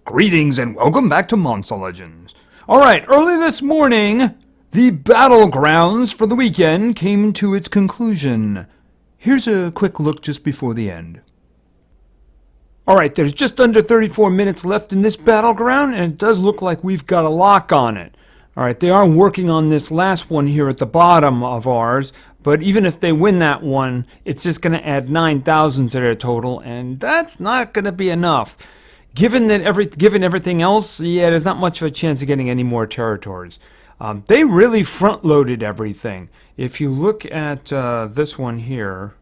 Greetings and welcome back to Monster Legends. Alright, early this morning, the Battlegrounds for the weekend came to its conclusion. Here's a quick look just before the end. Alright, there's just under 34 minutes left in this Battleground, and it does look like we've got a lock on it. Alright, they are working on this last one here at the bottom of ours, but even if they win that one, it's just going to add 9,000 to their total, and that's not going to be enough. Given everything else, yeah, there's not much of a chance of getting any more territories. They really front-loaded everything. If you look at this one here,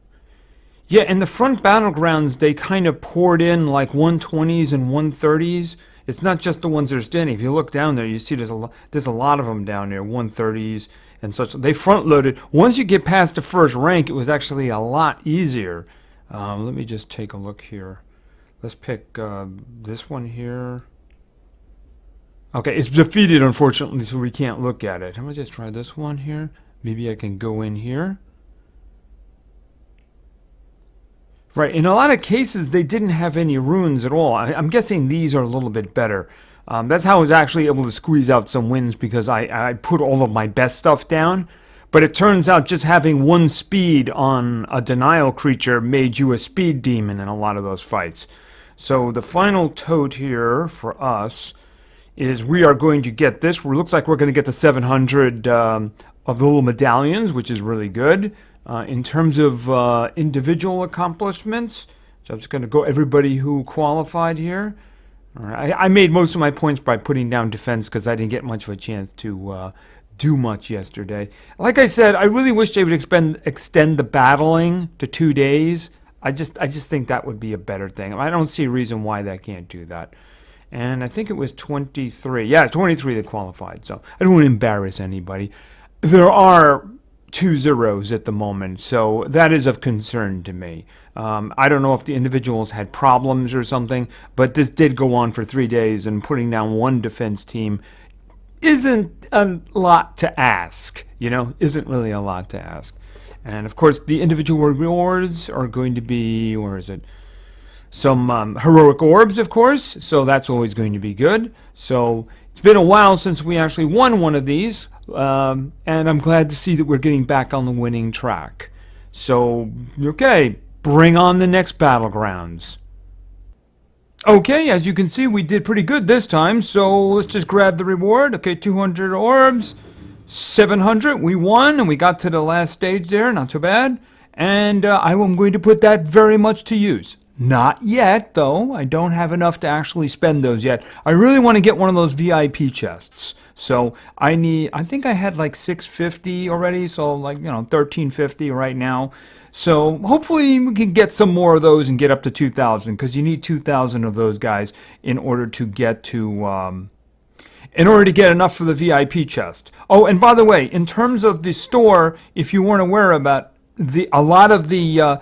yeah, in the front Battlegrounds, they kind of poured in like 120s and 130s. It's not just the ones that are standing. If you look down there, you see there's a lot of them down there, 130s and such. They front-loaded. Once you get past the first rank, it was actually a lot easier. Let me just take a look here. Let's pick this one here. Okay, it's defeated, unfortunately, so we can't look at it. I'm going to just try this one here. Maybe I can go in here. Right, in a lot of cases, they didn't have any runes at all. I'm guessing these are a little bit better. That's how I was actually able to squeeze out some wins, because I put all of my best stuff down. But it turns out just having one speed on a denial creature made you a speed demon in a lot of those fights. So the final tote here for us is we are going to get this. It looks like we're going to get the 700 of the little medallions, which is really good. In terms of individual accomplishments, so I'm just going to go everybody who qualified here. All right. I made most of my points by putting down defense because I didn't get much of a chance to do much yesterday. Like I said, I really wish they would extend the battling to 2 days. I just think that would be a better thing. I don't see a reason why they can't do that. And I think it was 23. Yeah, 23 that qualified. So I don't want to embarrass anybody. There are 2 zeros at the moment, so that is of concern to me. I don't know if the individuals had problems or something, but this did go on for 3 days, and putting down one defense team isn't a lot to ask, isn't really a lot to ask. And of course, the individual rewards are going to be, where is it? Some heroic orbs, of course, so that's always going to be good. So it's been a while since we actually won one of these, and I'm glad to see that we're getting back on the winning track. So, okay, bring on the next Battlegrounds. Okay, as you can see, we did pretty good this time, so let's just grab the reward. Okay, 200 orbs, 700, we won, and we got to the last stage there, not too bad. And I'm going to put that very much to use. Not yet, though. I don't have enough to actually spend those yet. I really want to get one of those VIP chests. So I think I had like 650 already, so like, 1350 right now. So hopefully we can get some more of those and get up to 2,000, because you need 2,000 of those guys in order to get to, in order to get enough for the VIP chest. Oh, and by the way, in terms of the store, if you weren't aware about a lot of the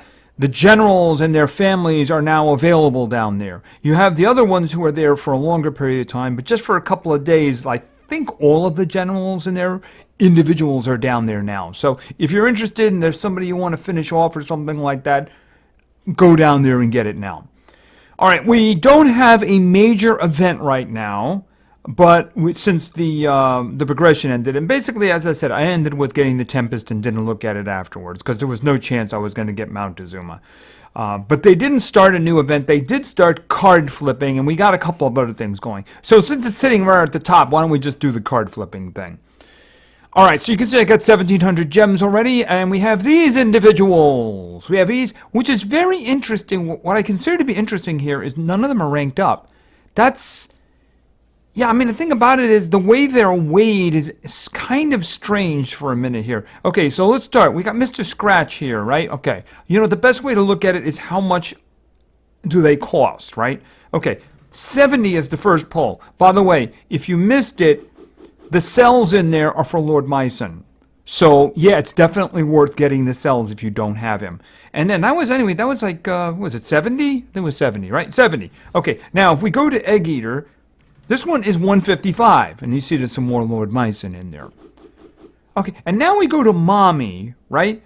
generals and their families are now available down there. You have the other ones who are there for a longer period of time, but just for a couple of days, I think all of the generals and their individuals are down there now. So if you're interested and there's somebody you want to finish off or something like that, go down there and get it now. All right, we don't have a major event right now, but since the progression ended, and basically, as I said, I ended with getting the Tempest and didn't look at it afterwards because there was no chance I was going to get Montezuma. But they didn't start a new event. They did start card flipping, and we got a couple of other things going. So since it's sitting right at the top, why don't we just do the card flipping thing? All right, so you can see I got 1,700 gems already, and we have these individuals. We have these, which is very interesting. What I consider to be interesting here is none of them are ranked up. Yeah, I mean, the thing about it is the way they're weighed is kind of strange for a minute here. Okay, so let's start. We got Mr. Scratch here, right? Okay. The best way to look at it is how much do they cost, right? Okay, 70 is the first pull. By the way, if you missed it, the cells in there are for Lord Myson. So, yeah, it's definitely worth getting the cells if you don't have him. And then that was like, was it 70? I think it was 70, right? 70. Okay, now if we go to Egg Eater, this one is 155, and you see there's some more Lord Myson in there. Okay, and now we go to Mommy, right?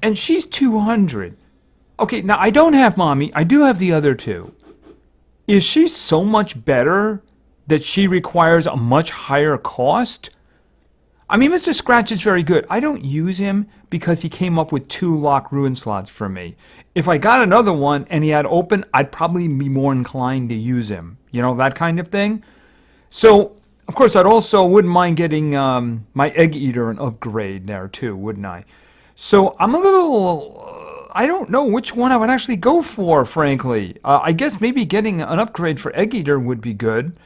And she's 200. Okay, now I don't have Mommy. I do have the other two. Is she so much better that she requires a much higher cost? I mean, Mr. Scratch is very good. I don't use him because he came up with 2 locked ruin slots for me. If I got another one and he had open, I'd probably be more inclined to use him. You know, that kind of thing. So, of course, I'd also wouldn't mind getting my Egg Eater an upgrade there too, wouldn't I? So I'm a little, I don't know which one I would actually go for, frankly. I guess maybe getting an upgrade for Egg Eater would be good.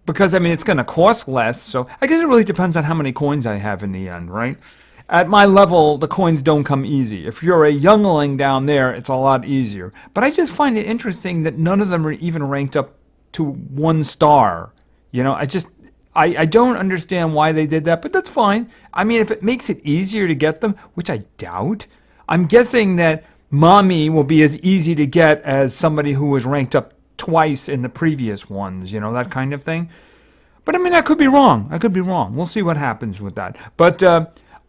Because, I mean, it's going to cost less, so I guess it really depends on how many coins I have in the end, right? At my level, the coins don't come easy. If you're a youngling down there, it's a lot easier. But I just find it interesting that none of them are even ranked up to 1 star. You know, I don't understand why they did that, but that's fine. I mean, if it makes it easier to get them, which I doubt, I'm guessing that Mommy will be as easy to get as somebody who was ranked up twice in the previous ones, you know, that kind of thing. But I mean, I could be wrong. I could be wrong. We'll see what happens with that. But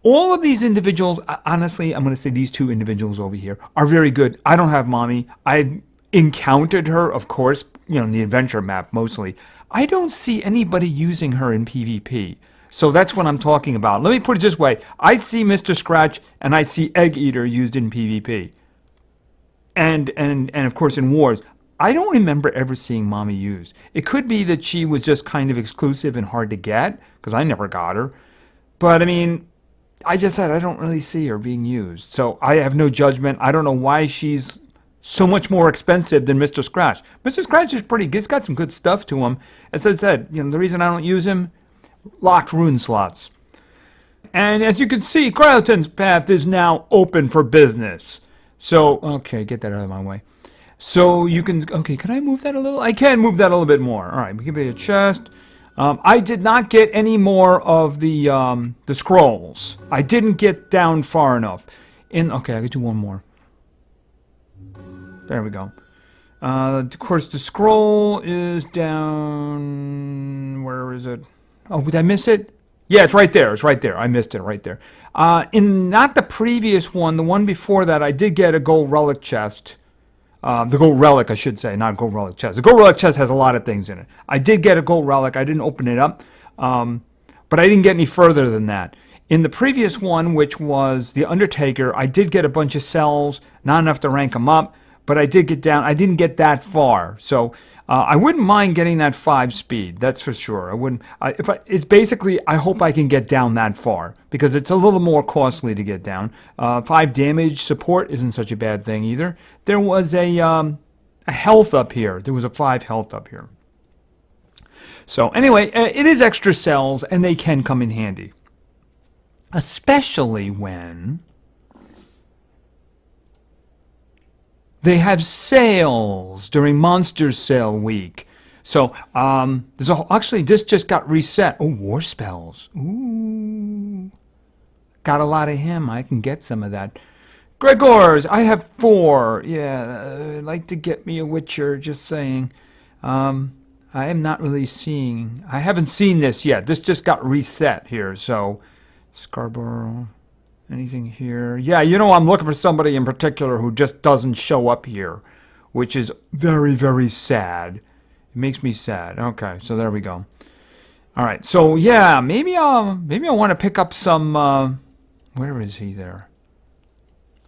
all of these individuals, honestly, I'm going to say these 2 individuals over here are very good. I don't have Mommy. I've encountered her, of course, you know, in the adventure map mostly. I don't see anybody using her in PvP. So that's what I'm talking about. Let me put it this way. I see Mr. Scratch and I see Egg Eater used in PvP. And of course in Wars. I don't remember ever seeing Mommy used. It could be that she was just kind of exclusive and hard to get, because I never got her. But I mean, I just said I don't really see her being used. So I have no judgment. I don't know why she's so much more expensive than Mr. Scratch. Mr. Scratch is pretty good. He's got some good stuff to him. As I said, you know, the reason I don't use him, locked rune slots. And as you can see, Cryoton's path is now open for business. So, okay, get that out of my way. So you can, okay, can I move that a little? I can move that a little bit more. All right, we give it a chest. I did not get any more of the scrolls. I didn't get down far enough. Okay, I could do one more. There we go. Of course, the scroll is down, where is it? Oh, did I miss it? Yeah, it's right there. It's right there. I missed it right there. In not the previous one, the one before that, I did get a gold relic chest. The gold relic, I should say, not gold relic chest. The gold relic chest has a lot of things in it. I did get a gold relic. I didn't open it up, but I didn't get any further than that. In the previous one, which was the Undertaker, I did get a bunch of cells, not enough to rank them up, but I did get down. I didn't get that far, so I wouldn't mind getting that 5 speed. That's for sure. I wouldn't. It's basically, I hope I can get down that far because it's a little more costly to get down. 5 damage support isn't such a bad thing either. There was a health up here. There was a 5 health up here. So anyway, it is extra cells, and they can come in handy, especially when they have sales during Monster Sale Week. So, actually, this just got reset. Oh, War Spells. Ooh. Got a lot of him. I can get some of that. Gregors, I have 4. Yeah, I'd like to get me a Witcher, just saying. I am not really seeing... I haven't seen this yet. This just got reset here, so... Scarborough... Anything here? Yeah, you know, I'm looking for somebody in particular who just doesn't show up here, which is very, very sad. It makes me sad. Okay, so there we go. All right, so yeah, maybe I want to pick up some. Where is he there?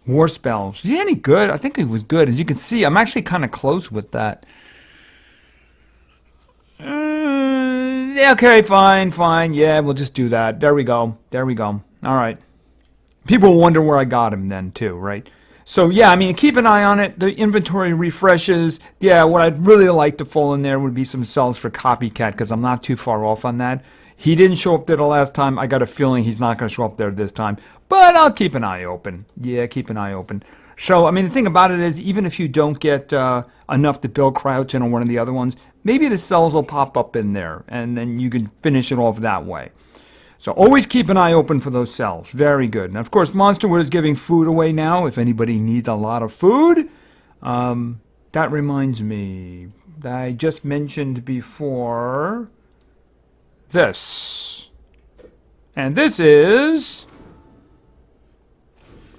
War Spells. Is he any good? I think he was good. As you can see, I'm actually kind of close with that. Yeah, okay, fine. Yeah, we'll just do that. There we go. All right. People wonder where I got him then, too, right? So, yeah, I mean, keep an eye on it. The inventory refreshes. Yeah, what I'd really like to fall in there would be some cells for Copycat, because I'm not too far off on that. He didn't show up there the last time. I got a feeling he's not going to show up there this time. But I'll keep an eye open. Yeah, keep an eye open. So, I mean, the thing about it is, even if you don't get enough to build Cryoton or one of the other ones, maybe the cells will pop up in there, and then you can finish it off that way. So always keep an eye open for those cells. Very good. And of course, Monsterwood is giving food away now if anybody needs a lot of food. That reminds me, I just mentioned before this. And this is...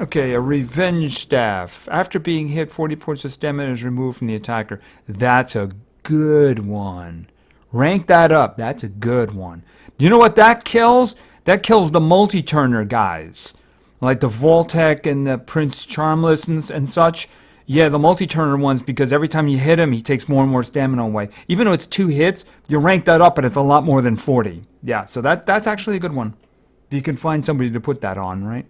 Okay, a revenge staff. After being hit, 40 points of stamina is removed from the attacker. That's a good one. Rank that up. That's a good one. You know what that kills? That kills the multi-turner guys. Like the Voltec and the Prince Charmless and such. Yeah, the multi-turner ones, because every time you hit him, he takes more and more stamina away. Even though it's 2 hits, you rank that up and it's a lot more than 40. Yeah, so that's actually a good one. You can find somebody to put that on, right?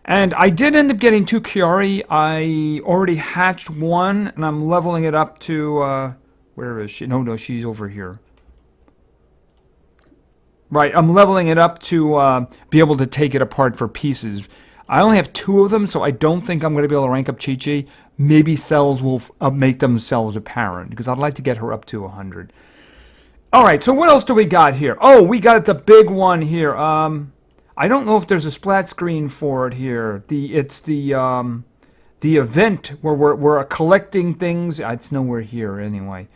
And I did end up getting 2 Chiari. I already hatched one, and I'm leveling it up to, where is she? No, she's over here. Right, I'm leveling it up to be able to take it apart for pieces. I only have 2 of them, so I don't think I'm going to be able to rank up Chi-Chi. Maybe cells will make themselves apparent, because I'd like to get her up to 100. Alright, so what else do we got here? Oh, we got the big one here. I don't know if there's a splat screen for it here. It's the event where we're collecting things. It's nowhere here anyway.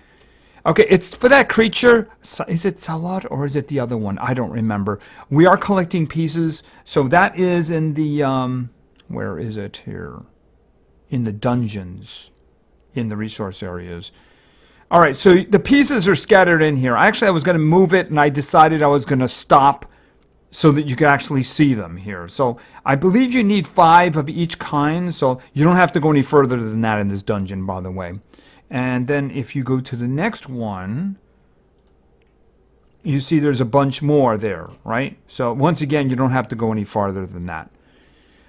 Okay, it's for that creature. Is it Salad or is it the other one? I don't remember. We are collecting pieces. So that is in the, where is it here? In the dungeons, in the resource areas. All right, so the pieces are scattered in here. Actually, I was going to move it, and I decided I was going to stop so that you can actually see them here. So I believe you need 5 of each kind, so you don't have to go any further than that in this dungeon, by the way. And then if you go to the next one, you see there's a bunch more there, right? So once again, you don't have to go any farther than that.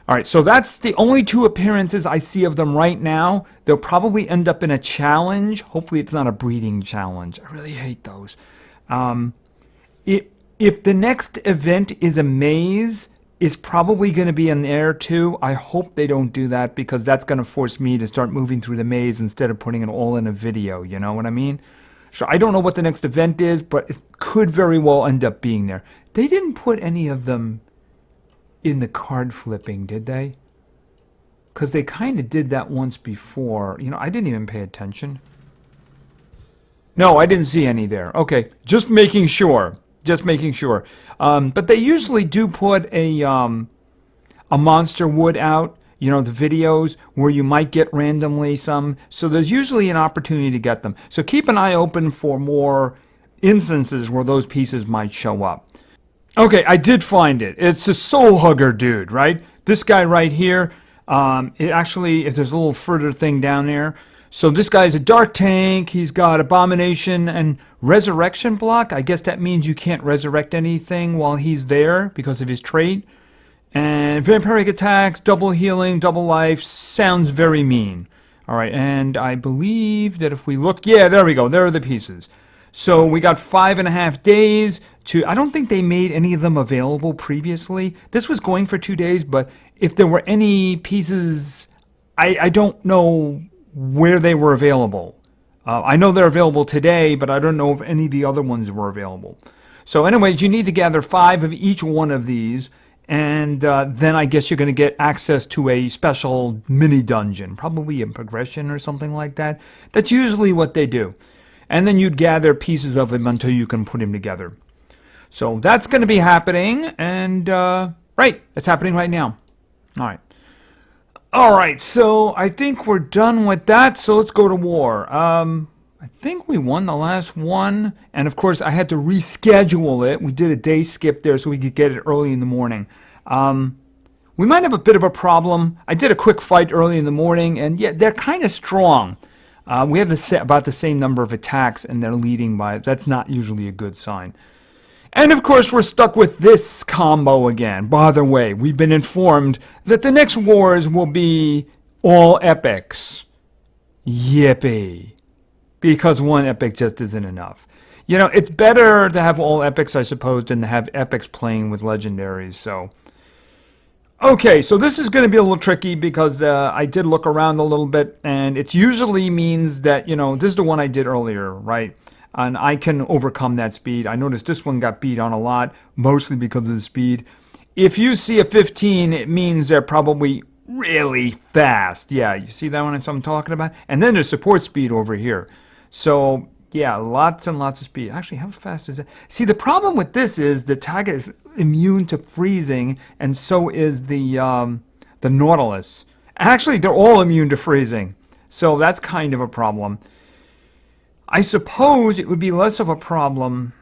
All right, so that's the only 2 appearances I see of them right now. They'll probably end up in a challenge. Hopefully it's not a breeding challenge. I really hate those. If the next event is a maze, it's probably going to be in there too. I hope they don't do that, because that's going to force me to start moving through the maze instead of putting it all in a video. You know what I mean? So I don't know what the next event is, but it could very well end up being there. They didn't put any of them in the card flipping, did they? Because they kind of did that once before. You know, I didn't even pay attention. No, I didn't see any there. Okay, just making sure. Just making sure. But they usually do put a monster wood out, you know, the videos where you might get randomly some. So there's usually an opportunity to get them. So keep an eye open for more instances where those pieces might show up. Okay, I did find it. It's a soul hugger dude, right? This guy right here. It actually, if there's a little further thing down there. So this guy's a dark tank. He's got abomination and resurrection block. I guess that means you can't resurrect anything while he's there because of his trait. And vampiric attacks, double healing, double life. Sounds very mean. All right, and I believe that if we look, yeah, there we go. There are the pieces. So we got 5.5 days to, I don't think they made any of them available previously. This was going for 2 days, but if there were any pieces, I don't know where they were available. I know they're available today, but I don't know if any of the other ones were available. So anyways, you need to gather 5 of each one of these, and then I guess you're going to get access to a special mini dungeon, probably a progression or something like that. That's usually what they do. And then you'd gather pieces of them until you can put them together. So that's going to be happening, and right, it's happening right now. All right. All right, so I think we're done with that, so let's go to war. I think we won the last one, and of course I had to reschedule it. We did a day skip there so we could get it early in the morning. We might have a bit of a problem. I did a quick fight early in the morning, and yeah, they're kind of strong. We have about the same number of attacks, and they're leading by, that's not usually a good sign. And of course, we're stuck with this combo again. By the way, we've been informed that the next wars will be all epics. Yippee. Because one epic just isn't enough. You know, it's better to have all epics, I suppose, than to have epics playing with legendaries, so. Okay, so this is going to be a little tricky because I did look around a little bit, and it usually means that, you know, this is the one I did earlier, right? And I can overcome that speed. I noticed this one got beat on a lot, mostly because of the speed. If you see a 15, it means they're probably really fast. Yeah, you see that one I'm talking about? And then there's support speed over here. So, yeah, lots and lots of speed. Actually, how fast is that? See, the problem with this is the target is immune to freezing, and so is the Nautilus. Actually, they're all immune to freezing. So that's kind of a problem. I suppose it would be less of a problem.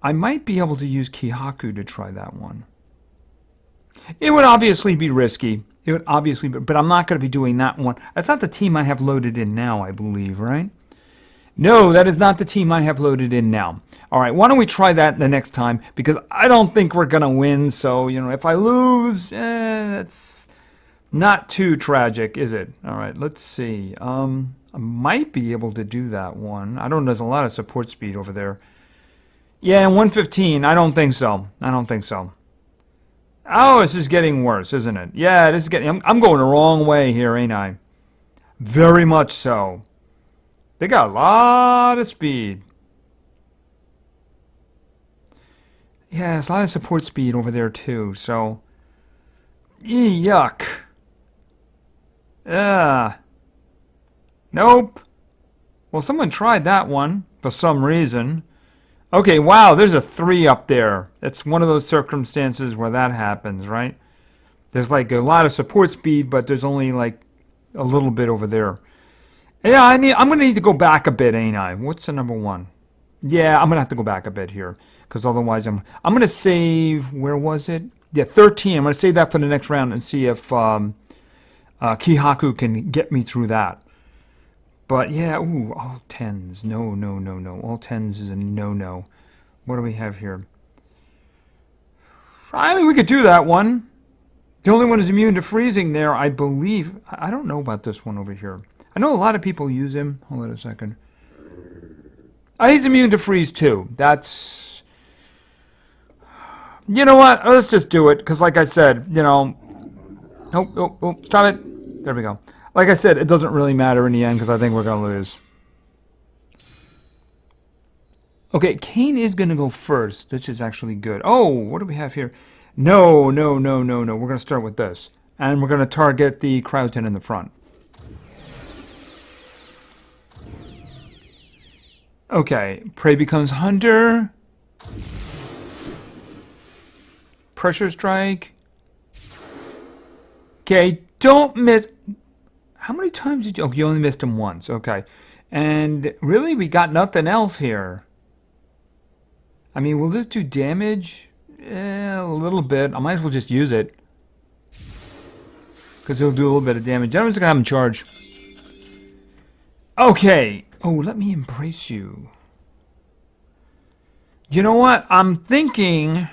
I might be able to use Kihaku to try that one. It would obviously be risky. It would obviously be, but I'm not going to be doing that one. That's not the team I have loaded in now, I believe, right? No, that is not the team I have loaded in now. All right, why don't we try that the next time? Because I don't think we're going to win. So, if I lose, that's not too tragic, is it? All right, let's see. I might be able to do that one. I don't know. There's a lot of support speed over there. Yeah, 115. I don't think so. I don't think so. Oh, this is getting worse, isn't it? Yeah, this is getting... I'm going the wrong way here, ain't I? Very much so. They got a lot of speed. Yeah, there's a lot of support speed over there, too, so... Yuck. Nope. Well, someone tried that one for some reason. Okay, wow, there's a 3 up there. It's one of those circumstances where that happens, right? There's like a lot of support speed, but there's only like a little bit over there. Yeah, I'm going to need to go back a bit, ain't I? What's the number 1? Yeah, I'm going to have to go back a bit here, because otherwise I'm going to save, where was it? Yeah, 13. I'm going to save that for the next round and see if Kihaku can get me through that. But yeah, ooh, all 10s. No, no, no, no. All 10s is a no-no. What do we have here? I mean, we could do that one. The only one is immune to freezing there, I believe. I don't know about this one over here. I know a lot of people use him. Hold on a second. He's immune to freeze too. That's... You know what? Let's just do it, because like I said, Oh, stop it. There we go. Like I said, it doesn't really matter in the end because I think we're going to lose. Okay, Kane is going to go first. This is actually good. Oh, what do we have here? No, no, no, no, no. We're going to start with this. And we're going to target the Krauton in the front. Okay, Prey becomes Hunter. Pressure Strike. Okay, don't miss... How many times did you... Oh, you only missed him once. Okay. And really, we got nothing else here. I mean, will this do damage? A little bit. I might as well just use it. Because it'll do a little bit of damage. I'm just going to have him charge. Okay. Oh, let me embrace you. You know what? I'm thinking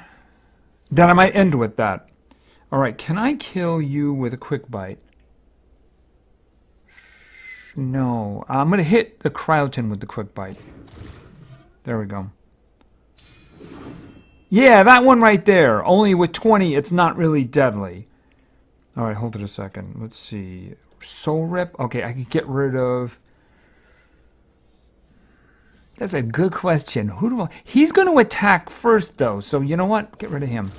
that I might end with that. Alright, can I kill you with a quick bite? No. I'm going to hit the Krauton with the quick bite. There we go. Yeah, that one right there. Only with 20, it's not really deadly. Alright, hold it a second. Let's see. Soul Rip? Okay, I can get rid of... That's a good question. Who do I... He's going to attack first, though. So, you know what? Get rid of him.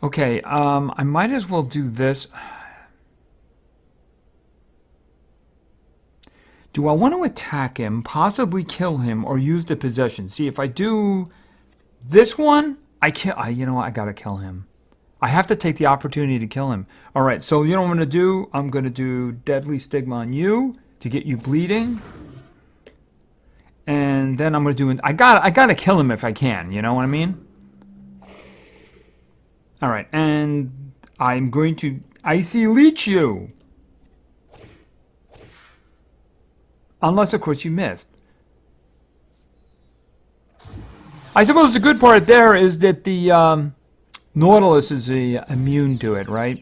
Okay, I might as well do this. Do I want to attack him, possibly kill him, or use the possession? See, if I do this one, you know what? I got to kill him. I have to take the opportunity to kill him. All right, so you know what I'm going to do? I'm going to do Deadly Stigma on you to get you bleeding. And then I'm going to do... I got to kill him if I can, you know what I mean? All right, and I'm going to Icy Leech you. Unless, of course, you missed. I suppose the good part there is that the Nautilus is immune to it, right?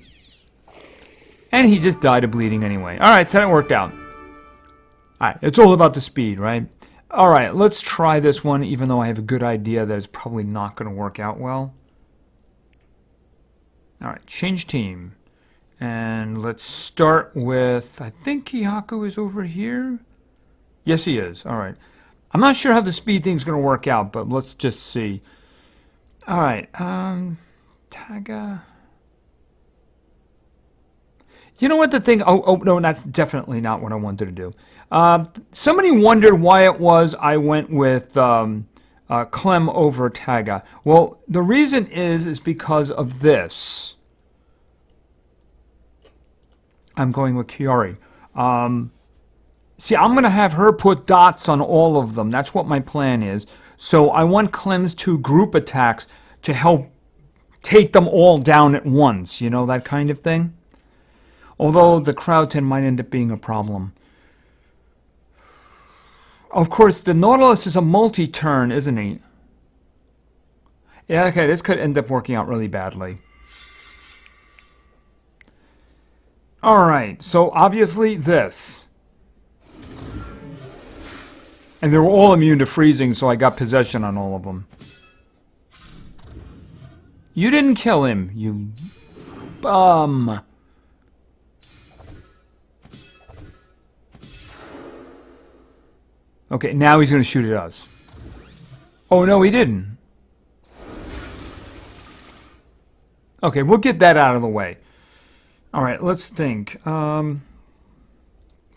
And he just died of bleeding anyway. All right, so that worked out. All right, it's all about the speed, right? All right, let's try this one, even though I have a good idea that it's probably not going to work out well. All right, change team. And let's start with, I think Kihaku is over here. Yes, he is. All right. I'm not sure how the speed thing's going to work out, but let's just see. All right. Taga. You know what the thing... Oh, no, that's definitely not what I wanted to do. Somebody wondered why it was I went with Clem over Taga. Well, the reason is because of this. I'm going with Kiori. See, I'm going to have her put dots on all of them. That's what my plan is. So I want Clem's 2 group attacks to help take them all down at once. You know, that kind of thing. Although the crowd 10 might end up being a problem. Of course, the Nautilus is a multi-turn, isn't he? Yeah, okay, this could end up working out really badly. Alright, so obviously this. And they were all immune to freezing, so I got possession on all of them. You didn't kill him, you bum. Okay, now he's going to shoot at us. Oh, no, he didn't. Okay, we'll get that out of the way. Alright, let's think. Can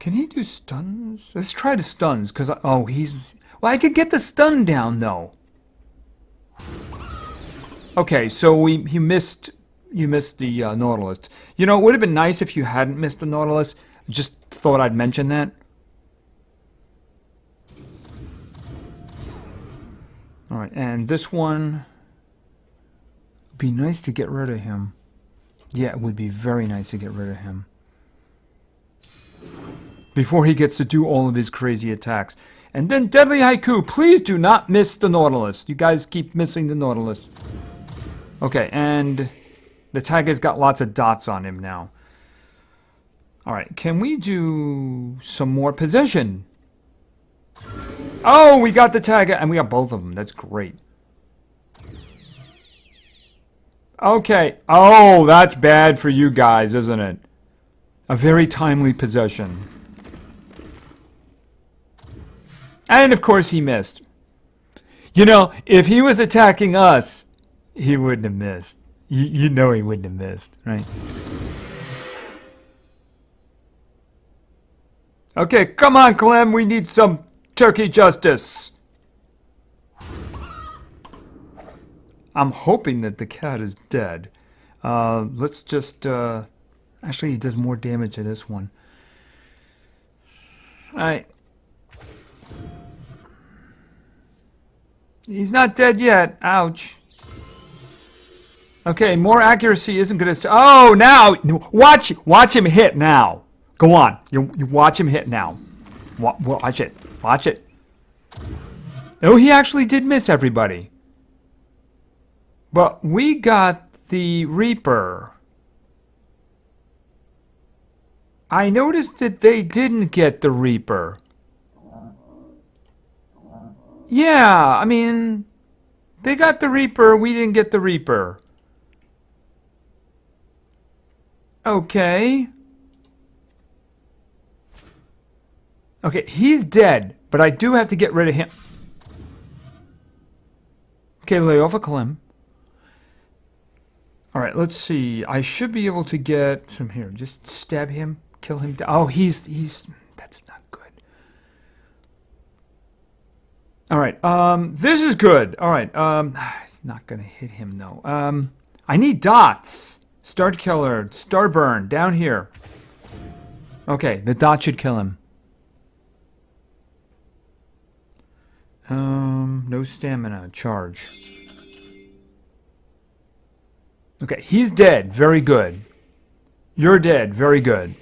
he do stuns? Let's try the stuns, because... Oh, he's... Well, I could get the stun down, though. Okay, so he missed... You missed the Nautilus. You know, it would have been nice if you hadn't missed the Nautilus. Just thought I'd mention that. Alright, and this one... It'd be nice to get rid of him. Yeah, it would be very nice to get rid of him. Before he gets to do all of his crazy attacks. And then Deadly Haiku, please do not miss the Nautilus. You guys keep missing the Nautilus. Okay, and the Tiger's got lots of dots on him now. Alright, can we do some more possession? Oh, we got the Tiger, and we got both of them. That's great. Okay. Oh, that's bad for you guys, isn't it? A very timely possession. And, of course, he missed. You know, if he was attacking us, he wouldn't have missed. You know he wouldn't have missed, right? Okay, come on, Clem. We need some turkey justice. I'm hoping that the cat is dead. Let's just... Actually, he does more damage to this one. Alright. He's not dead yet. Ouch. Okay, more accuracy isn't going to... Oh, now! Watch him hit now. Go on. You watch him hit now. Watch it. Watch it. Oh, he actually did miss everybody. But we got the Reaper. I noticed that they didn't get the Reaper. Yeah, I mean, they got the Reaper, we didn't get the Reaper. Okay. Okay, he's dead, but I do have to get rid of him. Okay, lay off a Clem. Alright, let's see. I should be able to get some here. Just stab him, kill him. Oh, he's that's not good. Alright, this is good. Alright, it's not gonna hit him though. I need dots. Start killer, star burn, down here. Okay, the dot should kill him. No stamina, charge. Okay, he's dead. Very good. You're dead. Very good.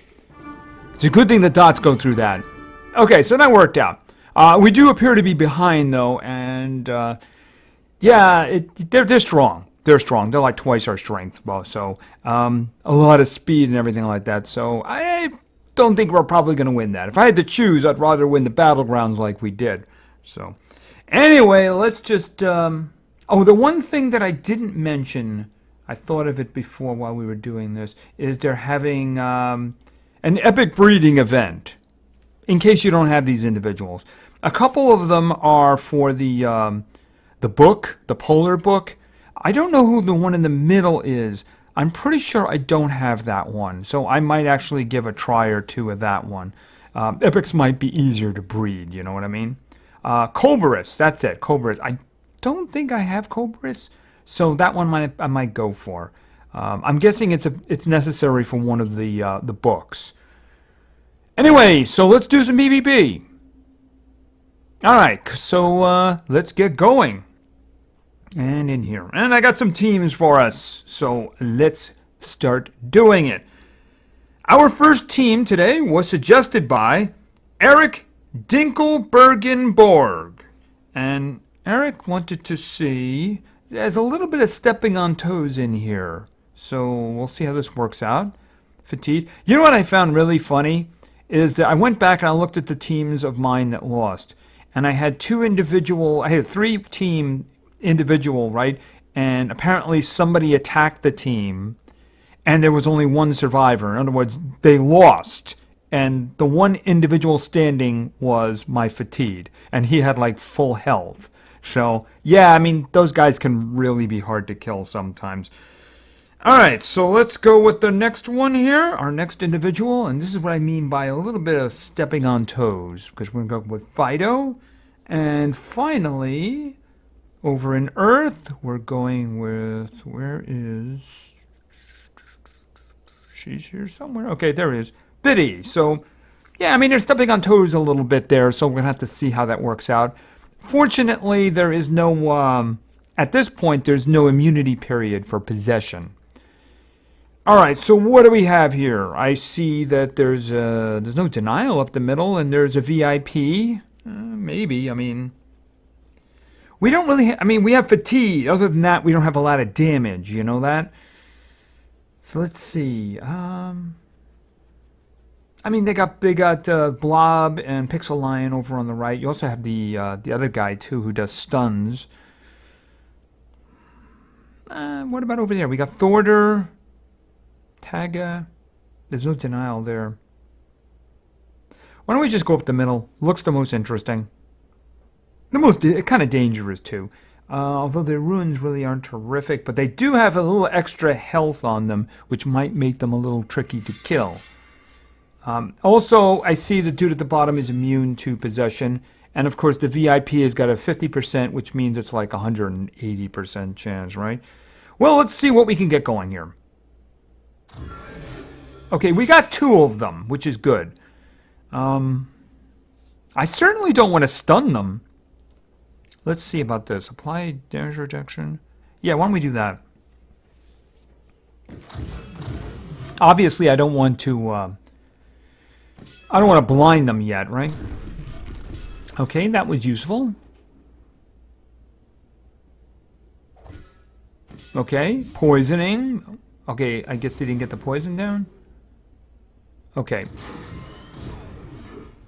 It's a good thing the dots go through that. Okay, so that worked out. We do appear to be behind, though, and, yeah, they're strong. They're strong. They're like twice our strength. Well, so, a lot of speed and everything like that. So, I don't think we're probably going to win that. If I had to choose, I'd rather win the Battlegrounds like we did. So, anyway, let's just, oh, the one thing that I didn't mention... I thought of it before while we were doing this, is they're having an epic breeding event, in case you don't have these individuals. A couple of them are for the book, the Polar book. I don't know who the one in the middle is. I'm pretty sure I don't have that one, so I might actually give a try or two of that one. Epics might be easier to breed, you know what I mean? Cobras, that's it, Cobras. I don't think I have Cobras. So that one I might go for. I'm guessing it's necessary for one of the books. Anyway, so let's do some PvP. All right, so let's get going. And in here, and I got some teams for us. So let's start doing it. Our first team today was suggested by Eric Dinkelbergenborg. And Eric wanted to see, there's a little bit of stepping on toes in here. So we'll see how this works out. Fatigue. You know what I found really funny? Is that I went back and I looked at the teams of mine that lost. And I had I had 3 team individual, right? And apparently somebody attacked the team. And there was only 1 survivor. In other words, they lost. And the one individual standing was my Fatigue. And he had like full health. So, yeah, I mean, those guys can really be hard to kill sometimes. Alright, so let's go with the next one here. Our next individual. And this is what I mean by a little bit of stepping on toes. Because we're going to go with Fido. And finally, over in Earth, we're going with... Where is... She's here somewhere. Okay, there is. Biddy. So, yeah, I mean, they're stepping on toes a little bit there, so we're going to have to see how that works out. Fortunately, there is no, at this point, there's no immunity period for possession. All right, so what do we have here? I see that there's no denial up the middle, and there's a VIP. Maybe, I mean... We don't really... we have fatigue. Other than that, we don't have a lot of damage, you know that? So let's see. They got Blob and Pixel Lion over on the right. You also have the other guy too who does stuns. What about over there? We got Thorder, Taga. There's no denial there. Why don't we just go up the middle? Looks the most interesting. The most kind of dangerous too. Although their runes really aren't terrific, but they do have a little extra health on them, which might make them a little tricky to kill. Also, I see the dude at the bottom is immune to possession. And of course, the VIP has got a 50%, which means it's like 180% chance, right? Well, let's see what we can get going here. Okay, we got 2 of them, which is good. I certainly don't want to stun them. Let's see about this. Apply damage reduction. Yeah, why don't we do that? Obviously, I don't want to blind them yet, right? Okay, that was useful. Okay, poisoning. Okay, I guess they didn't get the poison down. Okay.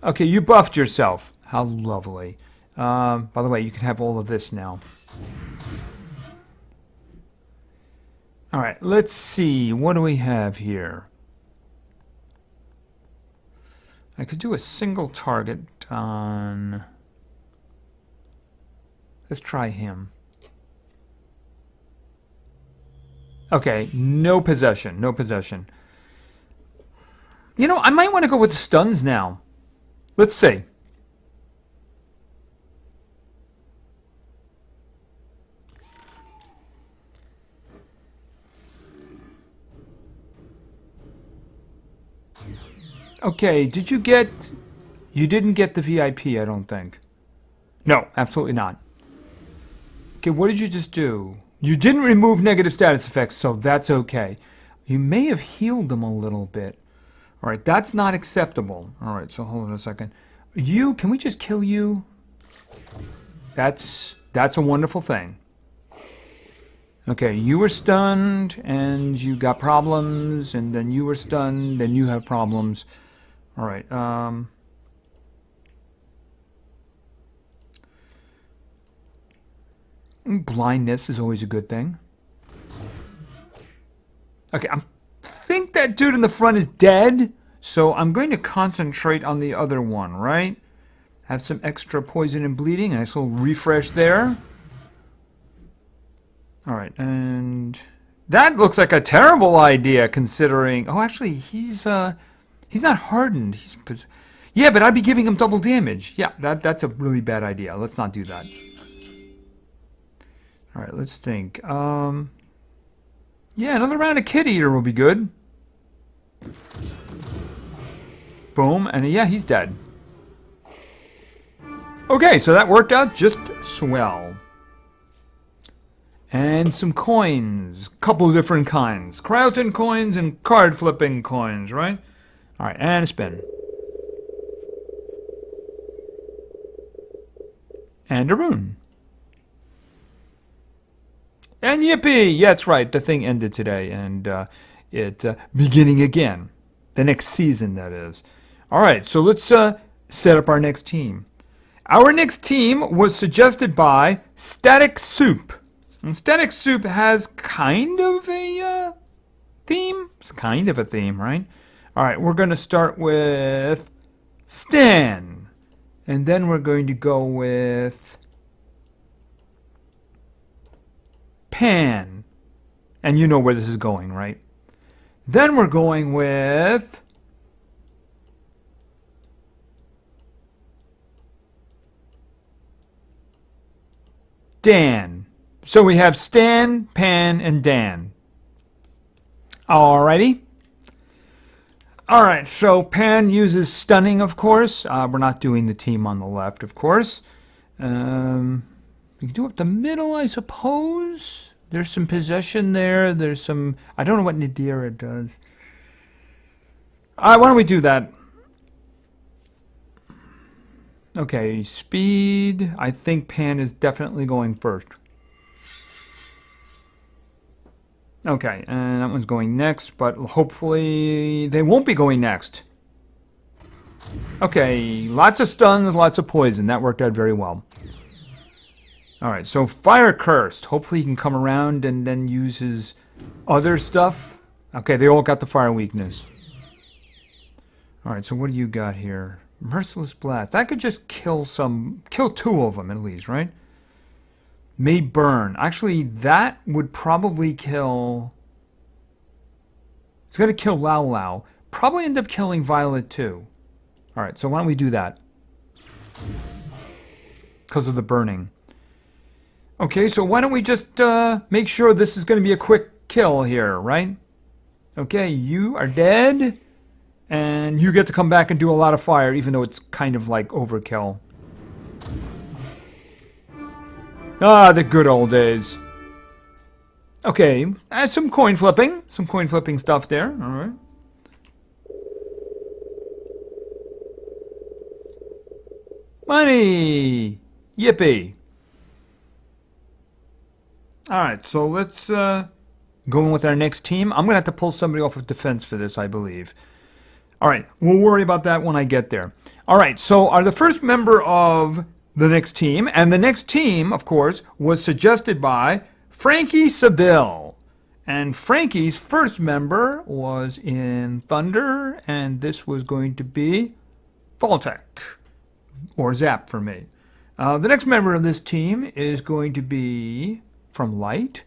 Okay, you buffed yourself. How lovely. By the way, you can have all of this now. Alright, let's see. What do we have here? I could do a single target on... Let's try him. Okay, no possession. No possession. You know, I might want to go with the stuns now. Let's see. Okay, did you get... You didn't get the VIP, I don't think. No, absolutely not. Okay, what did you just do? You didn't remove negative status effects, so that's okay. You may have healed them a little bit. Alright, that's not acceptable. Alright, so hold on a second. You, can we just kill you? That's a wonderful thing. Okay, you were stunned, and you got problems, and then you were stunned, and you have problems. Alright, blindness is always a good thing. Okay, I think that dude in the front is dead, so I'm going to concentrate on the other one, right? Have some extra poison and bleeding, a nice little refresh there. Alright, and that looks like a terrible idea considering... Oh, actually, he's not hardened. Yeah, but I'd be giving him double damage. Yeah, that's a really bad idea. Let's not do that. Alright, let's think. Yeah, another round of Kid Eater will be good. Boom, and yeah, he's dead. Okay, so that worked out just swell. And some coins. Couple of different kinds. Cryoton coins and card flipping coins, right? Alright, and a spin. And a rune. And yippee! Yeah, that's right. The thing ended today, and it beginning again. The next season, that is. Alright, so let's set up our next team. Our next team was suggested by Static Soup. And Static Soup has kind of a theme. It's kind of a theme, right? Alright, we're going to start with Stan. And then we're going to go with Pan. And you know where this is going, right? Then we're going with Dan. So we have Stan, Pan, and Dan. Alrighty. Alright, so Pan uses stunning, of course. We're not doing the team on the left, of course. We can do up the middle, I suppose. There's some possession there. There's some... I don't know what Nadira does. Alright, why don't we do that? Okay, speed. I think Pan is definitely going first. Okay, and that one's going next, but hopefully they won't be going next. Okay, lots of stuns, lots of poison. That worked out very well. Alright, so Fire Cursed. Hopefully he can come around and then use his other stuff. Okay, they all got the fire weakness. Alright, so what do you got here? Merciless Blast. That could just kill two of them at least, right? May burn. Actually, that would probably kill... It's going to kill Lao Lao. Probably end up killing Violet too. Alright, so why don't we do that? Because of the burning. Okay, so why don't we just make sure this is going to be a quick kill here, right? Okay, you are dead. And you get to come back and do a lot of fire, even though it's kind of like overkill. Ah, the good old days. Okay, some coin flipping. Some coin flipping stuff there. Alright. Money! Yippee! Alright, so let's go in with our next team. I'm going to have to pull somebody off of defense for this, I believe. Alright, we'll worry about that when I get there. Alright, so the first member of the next team, and the next team, of course, was suggested by Frankie Seville. And Frankie's first member was in Thunder, and this was going to be Voltec, or Zap for me. The next member of this team is going to be from Light,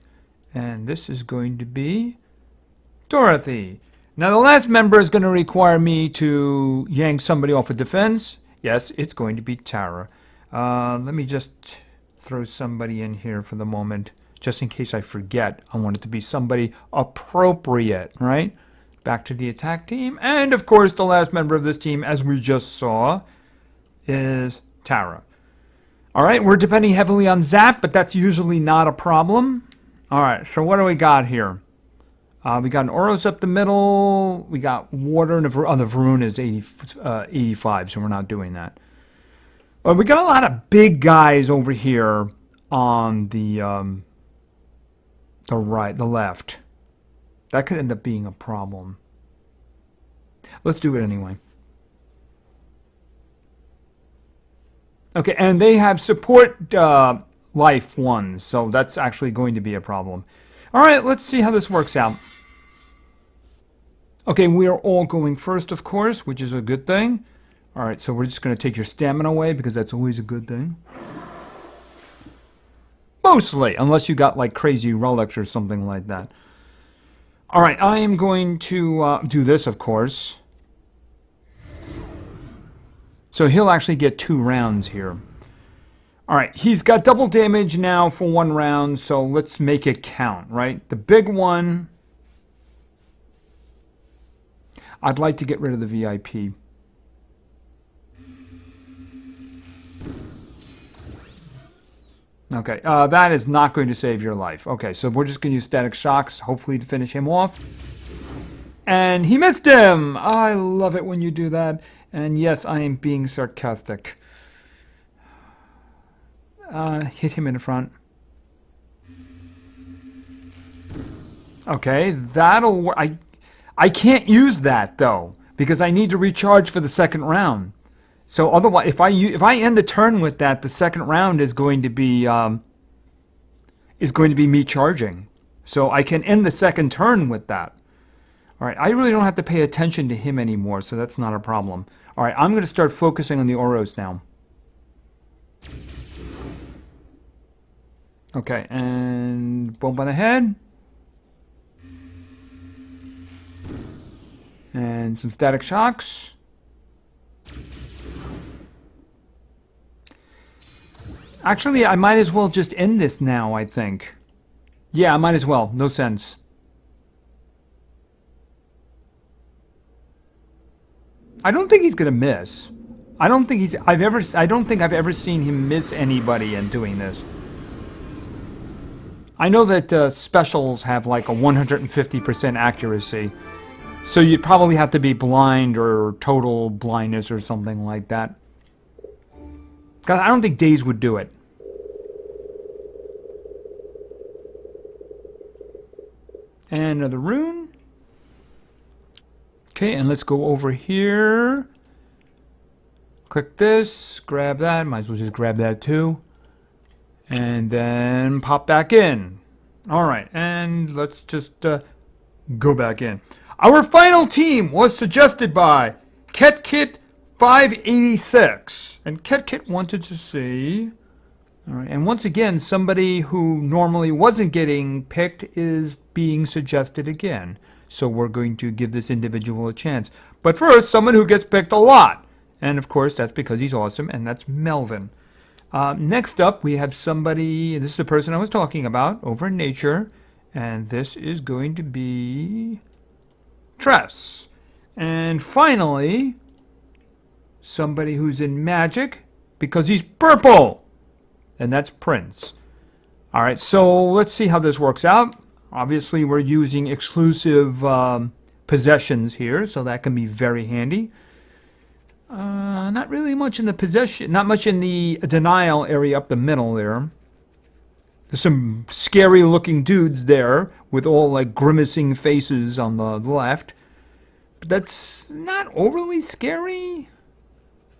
and this is going to be Dorothy. Now the last member is going to require me to yank somebody off of defense. Yes, it's going to be Tara. Let me just throw somebody in here for the moment, just in case I forget. I want it to be somebody appropriate, right? Back to the attack team. And of course, the last member of this team, as we just saw, is Tara. Alright, we're depending heavily on Zap, but that's usually not a problem. Alright, so what do we got here? We got an Oros up the middle. We got water, and the Varun is 85, so we're not doing that. We got a lot of big guys over here on the left. That could end up being a problem. Let's do it anyway. Okay, and they have support life ones, so that's actually going to be a problem. All right, let's see how this works out. Okay, we are all going first, of course, which is a good thing. All right, so we're just going to take your stamina away because that's always a good thing. Mostly, unless you got like crazy relics or something like that. All right, I am going to do this, of course. So he'll actually get 2 rounds here. All right, he's got double damage now for 1 round, so let's make it count, right? The big one I'd like to get rid of the VIP. Okay, that is not going to save your life. Okay, so we're just going to use static shocks, hopefully to finish him off. And he missed him! I love it when you do that. And yes, I am being sarcastic. Hit him in the front. Okay, that'll work. I can't use that, though, because I need to recharge for the second round. So otherwise, if I end the turn with that, the second round is going to be me charging. So I can end the second turn with that. All right, I really don't have to pay attention to him anymore, so that's not a problem. All right, I'm going to start focusing on the Oros now. Okay, and bump on the head. And some static shocks. Actually, I might as well just end this now, I think. Yeah, I might as well. No sense. I don't think he's gonna miss. I don't think I've ever seen him miss anybody in doing this. I know that specials have like a 150% accuracy. So you'd probably have to be blind or total blindness or something like that. Because I don't think Daze would do it. And another rune. Okay, and let's go over here. Click this, grab that. Might as well just grab that too. And then pop back in. Alright, and let's just go back in. Our final team was suggested by KetKit586. And KetKit wanted to see... Alright, and once again, somebody who normally wasn't getting picked is being suggested again. So we're going to give this individual a chance. But first, someone who gets picked a lot. And of course, that's because he's awesome, and that's Melvin. Next up, we have somebody, this is the person I was talking about, over in Nature. And this is going to be Tress. And finally, somebody who's in Magic, because he's purple. And that's Prince. Alright, so let's see how this works out. Obviously, we're using exclusive possessions here, so that can be very handy. Not really much in the possession, not much in the denial area up the middle there. There's some scary looking dudes there with all like grimacing faces on the left. But that's not overly scary.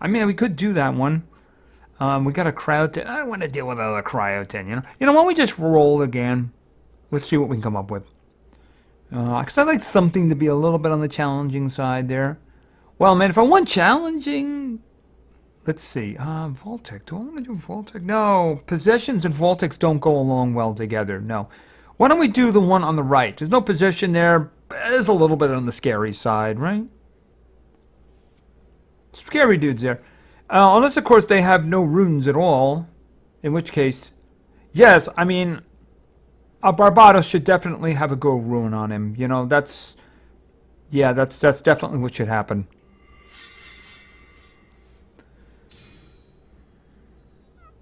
I mean, we could do that one. We got a cryo. I don't want to deal with another cryo 10, you know. You know, why don't we just roll again? Let's see what we can come up with. Because I'd like something to be a little bit on the challenging side there. Well, man, if I want challenging... Let's see. Voltec. Do I want to do Voltec? No. Possessions and Voltecs don't go along well together. No. Why don't we do the one on the right? There's no possession there. There's a little bit on the scary side, right? Scary dudes there. Unless, of course, they have no runes at all. In which case... Yes, I mean... Barbados should definitely have a go rune on him. You know, that's... Yeah, that's definitely what should happen.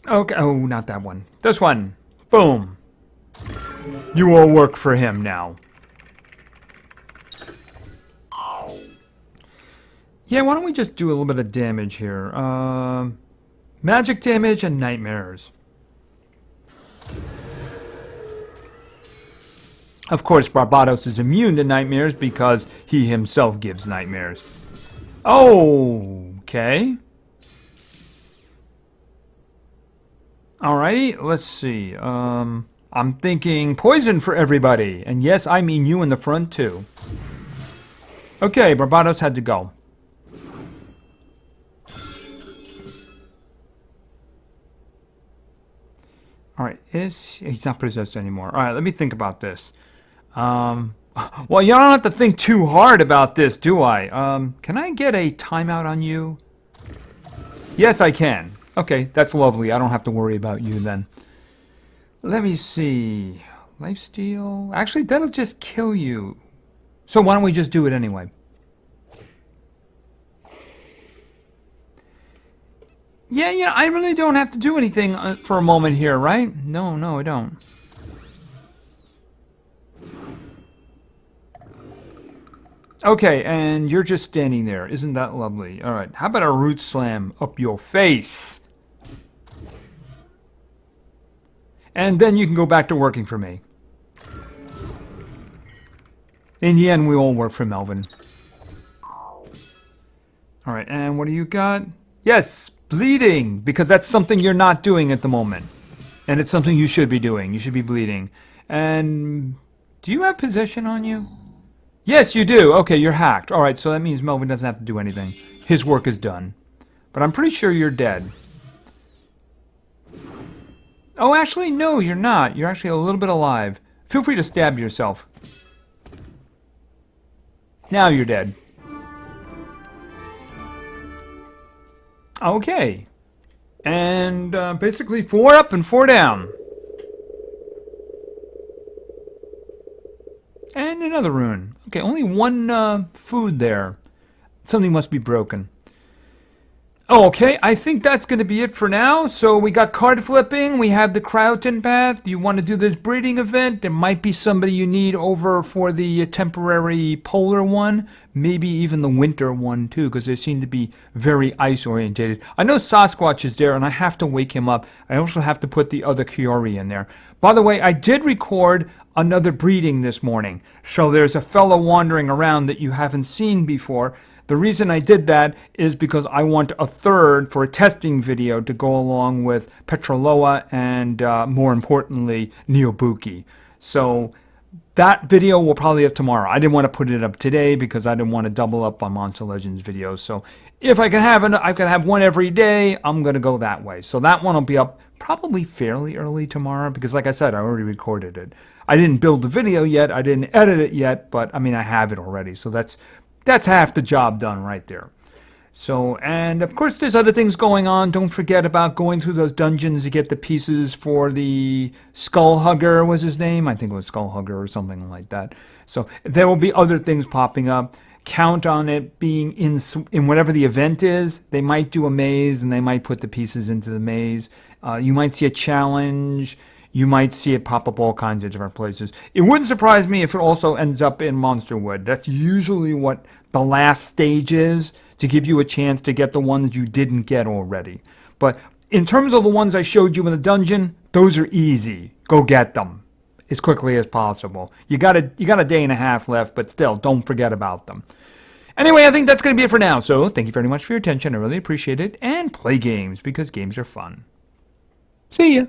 Okay, oh, not that one. This one. Boom. You all work for him now. Yeah, why don't we just do a little bit of damage here? Magic damage and nightmares. Of course, Barbados is immune to nightmares because he himself gives nightmares. Oh, okay. Alrighty, let's see. I'm thinking poison for everybody. And yes, I mean you in the front too. Okay, Barbados had to go. Alright, he's not possessed anymore. Alright, let me think about this. Well, you don't have to think too hard about this, do I? Can I get a timeout on you? Yes, I can. Okay, that's lovely. I don't have to worry about you then. Let me see. Lifesteal? Actually, that'll just kill you. So why don't we just do it anyway? Yeah, I really don't have to do anything for a moment here, right? No, I don't. Okay, and you're just standing there. Isn't that lovely? All right, how about a root slam up your face? And then you can go back to working for me. In the end, we all work for Melvin. All right, and what do you got? Yes, bleeding, because that's something you're not doing at the moment. And it's something you should be doing. You should be bleeding. And do you have possession on you? Yes, you do. Okay, you're hacked. All right, so that means Melvin doesn't have to do anything. His work is done. But I'm pretty sure you're dead. Oh, actually, no, you're not. You're actually a little bit alive. Feel free to stab yourself. Now you're dead. Okay. And basically 4 up and 4 down. And another rune. Okay, only 1 food there. Something must be broken. Okay, I think that's going to be it for now. So we got card flipping, we have the Crowton path. You want to do this breeding event? There might be somebody you need over for the temporary polar one. Maybe even the winter one too, because they seem to be very ice orientated. I know Sasquatch is there and I have to wake him up. I also have to put the other Kiori in there. By the way, I did record another breeding this morning. So there's a fellow wandering around that you haven't seen before. The reason I did that is because I want a third for a testing video to go along with Petroloa and, more importantly, Neobuki. So that video will probably have tomorrow. I didn't want to put it up today because I didn't want to double up on Monster Legends videos. So if I can have one every day, I'm going to go that way. So that one will be up probably fairly early tomorrow because, like I said, I already recorded it. I didn't build the video yet. I didn't edit it yet, but I mean, I have it already. So that's half the job done right there. So, and of course there's other things going on. Don't forget about going through those dungeons to get the pieces for the Skull Hugger was his name. I think it was Skull Hugger or something like that. So there will be other things popping up. Count on it being in whatever the event is. They might do a maze and they might put the pieces into the maze. You might see a challenge. You might see it pop up all kinds of different places. It wouldn't surprise me if it also ends up in Monsterwood. That's usually what the last stage is, to give you a chance to get the ones you didn't get already. But in terms of the ones I showed you in the dungeon, those are easy. Go get them as quickly as possible. You got a day and a half left, but still, don't forget about them. Anyway, I think that's going to be it for now. So thank you very much for your attention. I really appreciate it. And play games, because games are fun. See ya.